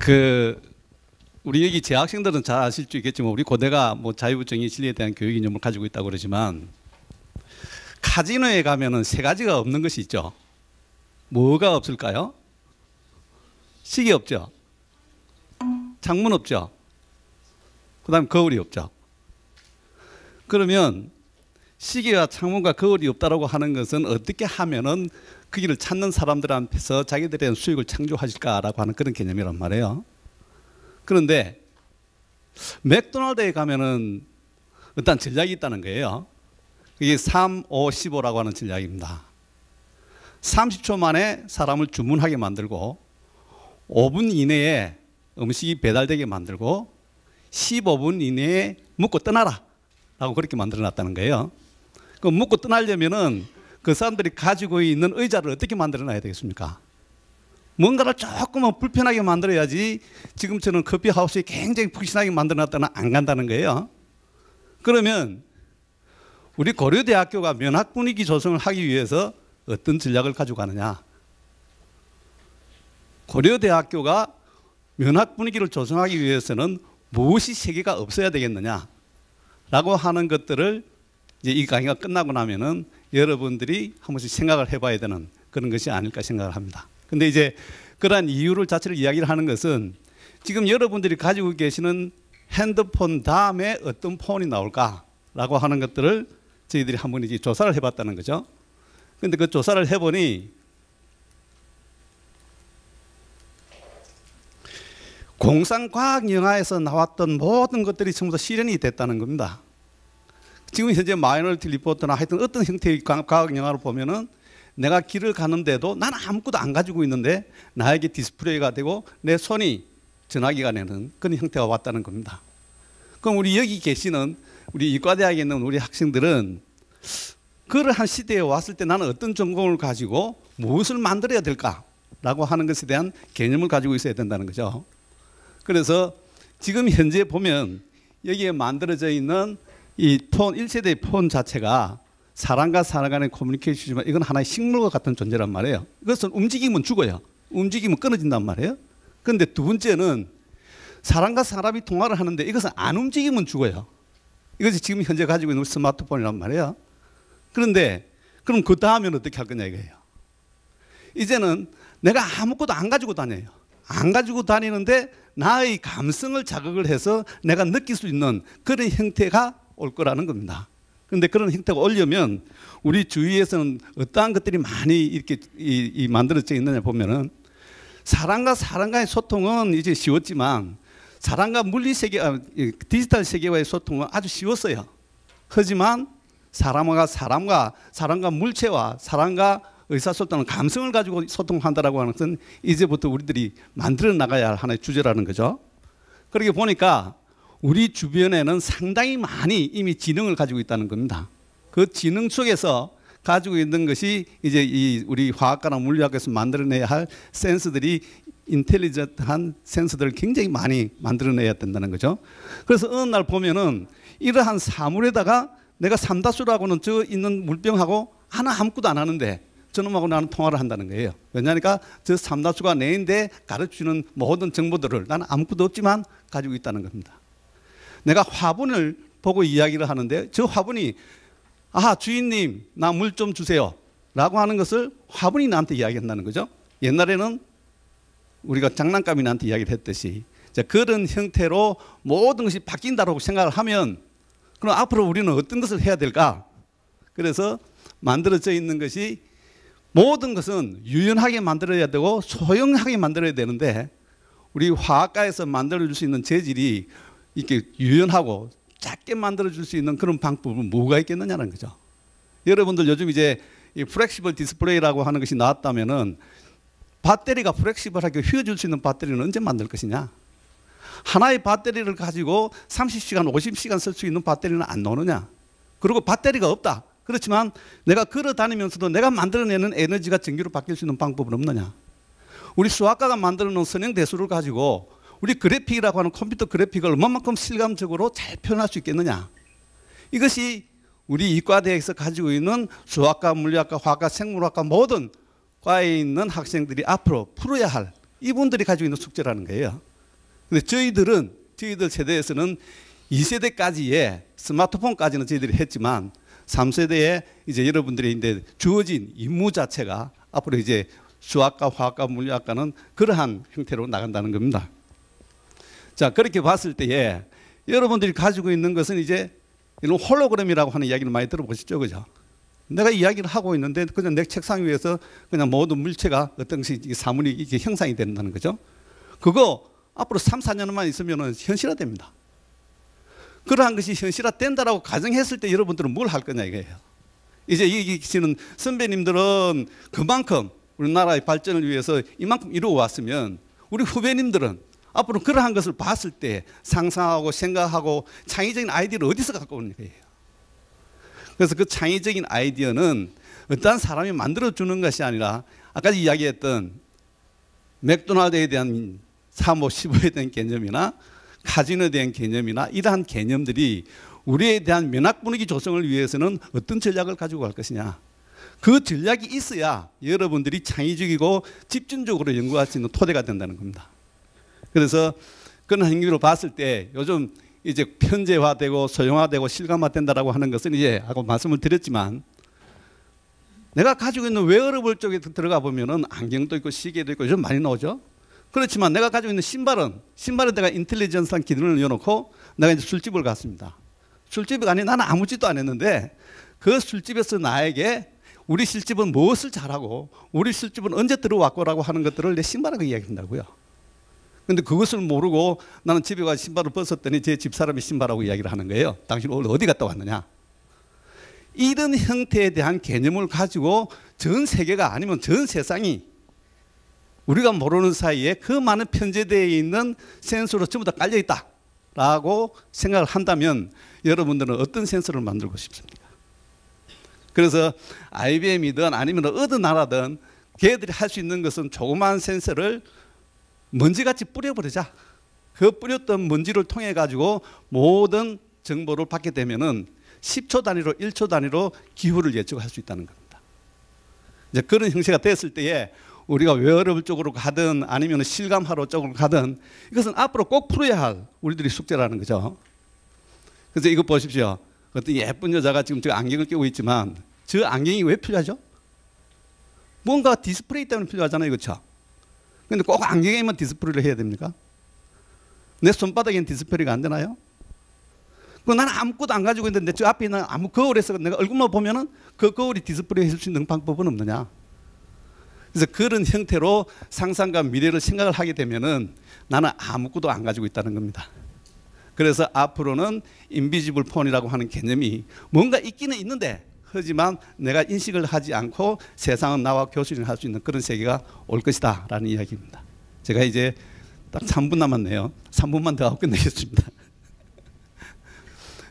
그 우리 여기 재학생들은 잘 아실 수 있겠지만 우리 고대가 뭐 자유정의 진리에 대한 교육 이념을 가지고 있다고 그러지만 카지노에 가면은 세 가지가 없는 것이 있죠. 뭐가 없을까요? 시계 없죠. 창문 없죠. 그다음 거울이 없죠. 그러면 시계와 창문과 거울이 없다라고 하는 것은 어떻게 하면은 그 길을 찾는 사람들한테서 자기들에 대한 수익을 창조하실까라고 하는 그런 개념이란 말이에요. 그런데 맥도날드에 가면은 일단 전략이 있다는 거예요. 이게 3, 5, 15라고 하는 전략입니다. 30초 만에 사람을 주문하게 만들고 5분 이내에 음식이 배달되게 만들고 15분 이내에 먹고 떠나라 라고 그렇게 만들어 놨다는 거예요. 그 먹고 떠나려면은 그 사람들이 가지고 있는 의자를 어떻게 만들어 놔야 되겠습니까? 뭔가를 조금은 불편하게 만들어야지 지금처럼 커피하우스에 굉장히 푹신하게 만들어 놨다면 안 간다는 거예요. 그러면 우리 고려대학교가 면학 분위기 조성을 하기 위해서 어떤 전략을 가지고 가느냐? 고려대학교가 면학 분위기를 조성하기 위해서는 무엇이 세계가 없어야 되겠느냐? 라고 하는 것들을 이제 이 강의가 끝나고 나면은 여러분들이 한 번씩 생각을 해봐야 되는 그런 것이 아닐까 생각을 합니다. 근데 이제 그러한 이유를 자체를 이야기를 하는 것은 지금 여러분들이 가지고 계시는 핸드폰 다음에 어떤 폰이 나올까라고 하는 것들을 저희들이 한번 이제 조사를 해봤다는 거죠. 근데 그 조사를 해보니 공상과학영화에서 나왔던 모든 것들이 전부 다 실현이 됐다는 겁니다. 지금 현재 마이너리티 리포트나 하여튼 어떤 형태의 과학영화를 보면은 내가 길을 가는데도 나는 아무것도 안 가지고 있는데 나에게 디스플레이가 되고 내 손이 전화기가 되는 그런 형태가 왔다는 겁니다. 그럼 우리 여기 계시는 우리 이과대학에 있는 우리 학생들은 그러한 시대에 왔을 때 나는 어떤 전공을 가지고 무엇을 만들어야 될까라고 하는 것에 대한 개념을 가지고 있어야 된다는 거죠. 그래서 지금 현재 보면 여기에 만들어져 있는 이 폰, 1세대의 폰 자체가 사람과 사람 간의 커뮤니케이션이지만 이건 하나의 식물과 같은 존재란 말이에요. 이것은 움직이면 죽어요. 움직이면 끊어진단 말이에요. 그런데 두 번째는 사람과 사람이 통화를 하는데 이것은 안 움직이면 죽어요. 이것이 지금 현재 가지고 있는 스마트폰이란 말이에요. 그런데 그럼 그 다음에는 어떻게 할 거냐 이거예요. 이제는 내가 아무것도 안 가지고 다녀요. 안 가지고 다니는데 나의 감성을 자극을 해서 내가 느낄 수 있는 그런 형태가 올 거라는 겁니다. 그런데 그런 형태가 오려면 우리 주위에서는 어떠한 것들이 많이 이렇게 만들어져 있느냐 보면은 사람과 사람 간의 소통은 이제 쉬웠지만 사람과 물리 세계, 디지털 세계와의 소통은 아주 쉬웠어요. 하지만 사람과 물체와 사람과 의사소통은 감성을 가지고 소통한다라고 하는 것은 이제부터 우리들이 만들어 나가야 할 하나의 주제라는 거죠. 그렇게 보니까 우리 주변에는 상당히 많이 이미 지능을 가지고 있다는 겁니다. 그 지능 속에서 가지고 있는 것이 이제 이 우리 화학과나 물리학에서 만들어내야 할 센서들이 인텔리전트한 센서들을 굉장히 많이 만들어내야 된다는 거죠. 그래서 어느 날 보면은 이러한 사물에다가 내가 삼다수라고는 저 있는 물병하고 하나 아무것도 안 하는데 저놈하고 나는 통화를 한다는 거예요. 왜냐하니까 저 삼다수가 내인데 가르치는 모든 정보들을 나는 아무것도 없지만 가지고 있다는 겁니다. 내가 화분을 보고 이야기를 하는데 저 화분이 아 주인님 나 물 좀 주세요 라고 하는 것을 화분이 나한테 이야기한다는 거죠. 옛날에는 우리가 장난감이 나한테 이야기를 했듯이 그런 형태로 모든 것이 바뀐다고 생각을 하면 그럼 앞으로 우리는 어떤 것을 해야 될까? 그래서 만들어져 있는 것이 모든 것은 유연하게 만들어야 되고 소형하게 만들어야 되는데 우리 화학과에서 만들어줄 수 있는 재질이 이렇게 유연하고 작게 만들어줄 수 있는 그런 방법은 뭐가 있겠느냐는 거죠. 여러분들 요즘 이제 이 플렉시블 디스플레이라고 하는 것이 나왔다면은 배터리가 플렉시블하게 휘어질 수 있는 배터리는 언제 만들 것이냐? 하나의 배터리를 가지고 30시간, 50시간 쓸 수 있는 배터리는 안 나오느냐? 그리고 배터리가 없다. 그렇지만 내가 걸어 다니면서도 내가 만들어내는 에너지가 전기로 바뀔 수 있는 방법은 없느냐? 우리 수학가가 만들어 놓은 선형대수를 가지고 우리 그래픽이라고 하는 컴퓨터 그래픽을 얼마만큼 실감적으로 잘 표현할 수 있겠느냐? 이것이 우리 이과대학에서 가지고 있는 수학과, 물리학과, 화학과, 생물학과 모든 과에 있는 학생들이 앞으로 풀어야 할 이분들이 가지고 있는 숙제라는 거예요. 근데 저희들 세대에서는 2세대까지의 스마트폰까지는 저희들이 했지만 3세대에 이제 여러분들이 이제 주어진 임무 자체가 앞으로 이제 수학과 화학과 물리학과는 그러한 형태로 나간다는 겁니다. 자, 그렇게 봤을 때에 여러분들이 가지고 있는 것은 이제 이런 홀로그램이라고 하는 이야기를 많이 들어보셨죠, 그죠? 내가 이야기를 하고 있는데 그냥 내 책상 위에서 그냥 모든 물체가 어떤 사물이 이렇게 형상이 된다는 거죠. 그거 앞으로 3, 4년만 있으면 현실화됩니다. 그러한 것이 현실화된다라고 가정했을 때 여러분들은 뭘 할 거냐 이거예요. 이제 여기 계시는 선배님들은 그만큼 우리나라의 발전을 위해서 이만큼 이루어 왔으면 우리 후배님들은 앞으로 그러한 것을 봤을 때 상상하고 생각하고 창의적인 아이디어를 어디서 갖고 오는 거예요. 그래서 그 창의적인 아이디어는 어떠한 사람이 만들어주는 것이 아니라 아까 이야기했던 맥도날드에 대한 사모 15에 대한 개념이나 카지노에 대한 개념이나 이러한 개념들이 우리에 대한 면학 분위기 조성을 위해서는 어떤 전략을 가지고 갈 것이냐. 그 전략이 있어야 여러분들이 창의적이고 집중적으로 연구할 수 있는 토대가 된다는 겁니다. 그래서 그런 행위로 봤을 때 요즘 이제 편제화되고 소형화되고 실감화된다라고 하는 것은 이제 아까 말씀을 드렸지만 내가 가지고 있는 웨어러블 쪽에 들어가 보면은 안경도 있고 시계도 있고 요즘 많이 나오죠. 그렇지만 내가 가지고 있는 신발에 내가 인텔리전스한 기능을 넣어놓고 내가 이제 술집을 갔습니다. 술집이 아니 나는 아무 짓도 안 했는데 그 술집에서 나에게 우리 술집은 무엇을 잘하고 우리 술집은 언제 들어왔고라고 하는 것들을 내 신발하고 이야기한다고요. 근데 그것을 모르고 나는 집에 가서 신발을 벗었더니 제 집사람이 신발하고 이야기를 하는 거예요. 당신 오늘 어디 갔다 왔느냐. 이런 형태에 대한 개념을 가지고 전 세계가 아니면 전 세상이 우리가 모르는 사이에 그 많은 편제되어 있는 센서로 전부 다 깔려 있다라고 생각을 한다면 여러분들은 어떤 센서를 만들고 싶습니까? 그래서 IBM이든 아니면 어느 나라든 걔들이 할 수 있는 것은 조그마한 센서를 먼지같이 뿌려버리자. 그 뿌렸던 먼지를 통해 가지고 모든 정보를 받게 되면은 10초 단위로 1초 단위로 기후를 예측할 수 있다는 겁니다. 이제 그런 형태가 됐을 때에 우리가 웨어러블 쪽으로 가든 아니면 실감하러 쪽으로 가든 이것은 앞으로 꼭 풀어야 할 우리들이 숙제라는 거죠. 그래서 이거 보십시오. 어떤 예쁜 여자가 지금 저 안경을 끼고 있지만 저 안경이 왜 필요하죠? 뭔가 디스플레이 때문에 필요하잖아요. 그렇죠? 근데 꼭 안경에만 디스플레이를 해야 됩니까? 내 손바닥에는 디스플레이가 안 되나요? 나는 아무것도 안 가지고 있는데 저 앞에 있는 아무 거울에서 내가 얼굴만 보면은 그 거울이 디스플레이 해줄 수 있는 방법은 없느냐? 그래서 그런 형태로 상상과 미래를 생각을 하게 되면은 나는 아무것도 안 가지고 있다는 겁니다. 그래서 앞으로는 인비지블 폰이라고 하는 개념이 뭔가 있기는 있는데 하지만 내가 인식을 하지 않고 세상은 나와 교신을 할 수 있는 그런 세계가 올 것이다 라는 이야기입니다. 제가 이제 딱 3분 남았네요. 3분만 더 하고 끝내겠습니다.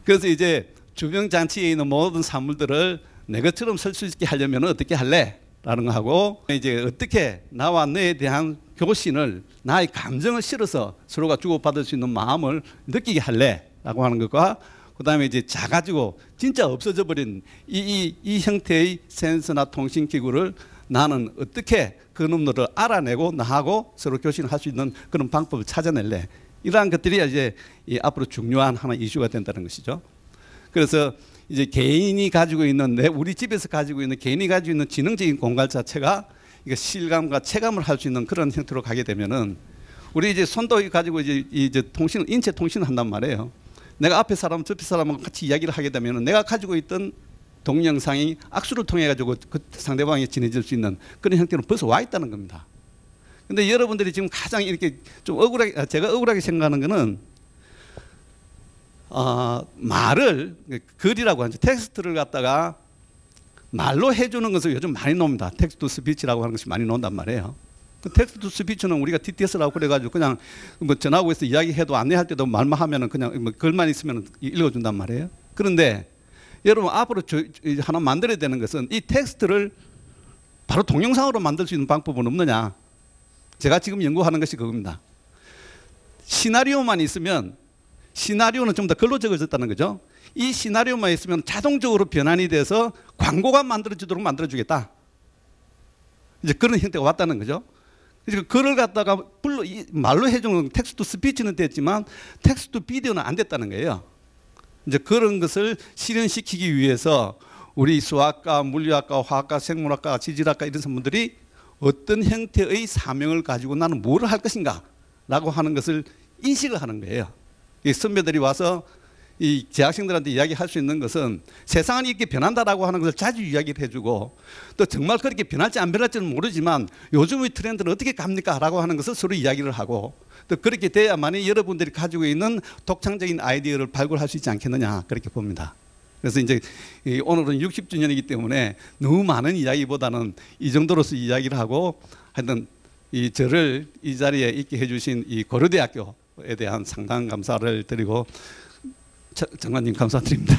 그래서 이제 주변 장치에 있는 모든 사물들을 내 것처럼 쓸 수 있게 하려면 어떻게 할래? 라는 거 하고 이제 어떻게 나와 너에 대한 교신을 나의 감정을 실어서 서로가 주고받을 수 있는 마음을 느끼게 할래? 라고 하는 것과 그 다음에 이제 작아지고 진짜 없어져 버린 이 형태의 센서나 통신기구를 나는 어떻게 그 놈들을 알아내고 나하고 서로 교신을 할 수 있는 그런 방법을 찾아낼래? 이러한 것들이 이제 앞으로 중요한 하나 이슈가 된다는 것이죠. 그래서 이제 개인이 가지고 있는 우리 집에서 가지고 있는 개인이 가지고 있는 지능적인 공간 자체가 이게 실감과 체감을 할 수 있는 그런 형태로 가게 되면은 우리 이제 손도 가지고 이제 통신을 인체 통신을 한단 말이에요. 내가 앞에 사람, 옆에 사람하고 같이 이야기를 하게 되면은 내가 가지고 있던 동영상이 악수를 통해 가지고 그 상대방이 진해질 수 있는 그런 형태로 벌써 와 있다는 겁니다. 근데 여러분들이 지금 가장 이렇게 좀 억울하게, 제가 억울하게 생각하는 거는 말을, 글이라고 하죠. 텍스트를 갖다가 말로 해주는 것을 요즘 많이 나옵니다. 텍스트 투 스피치라고 하는 것이 많이 나온단 말이에요. 그 텍스트 투 스피치는 우리가 TTS라고 그래가지고 그냥 뭐 전화하고 있어 이야기해도 안내할 때도 말만 하면은 그냥 뭐 글만 있으면 읽어준단 말이에요. 그런데 여러분 앞으로 하나 만들어야 되는 것은 이 텍스트를 바로 동영상으로 만들 수 있는 방법은 없느냐. 제가 지금 연구하는 것이 그겁니다. 시나리오만 있으면 시나리오는 좀 더 글로 적어졌다는 거죠. 이 시나리오만 있으면 자동적으로 변환이 돼서 광고가 만들어지도록 만들어주겠다. 이제 그런 형태가 왔다는 거죠. 그러니까 그걸 갖다가 말로 해주는 텍스트 스피치는 됐지만 텍스트 비디오는 안 됐다는 거예요. 이제 그런 것을 실현시키기 위해서 우리 수학과, 물리학과, 화학과, 생물학과, 지질학과 이런 분들이 어떤 형태의 사명을 가지고 나는 뭐를 할 것인가라고 하는 것을 인식을 하는 거예요. 이 선배들이 와서 이 재학생들한테 이야기할 수 있는 것은 세상은 이렇게 변한다라고 하는 것을 자주 이야기를 해주고 또 정말 그렇게 변할지 안 변할지는 모르지만 요즘의 트렌드는 어떻게 갑니까? 라고 하는 것을 서로 이야기를 하고 또 그렇게 돼야만이 여러분들이 가지고 있는 독창적인 아이디어를 발굴할 수 있지 않겠느냐 그렇게 봅니다. 그래서 이제 오늘은 60주년이기 때문에 너무 많은 이야기보다는 이 정도로서 이야기를 하고 하여튼 저를 이 자리에 있게 해주신 이 고려대학교에 대한 상당 감사를 드리고 장관님 감사드립니다.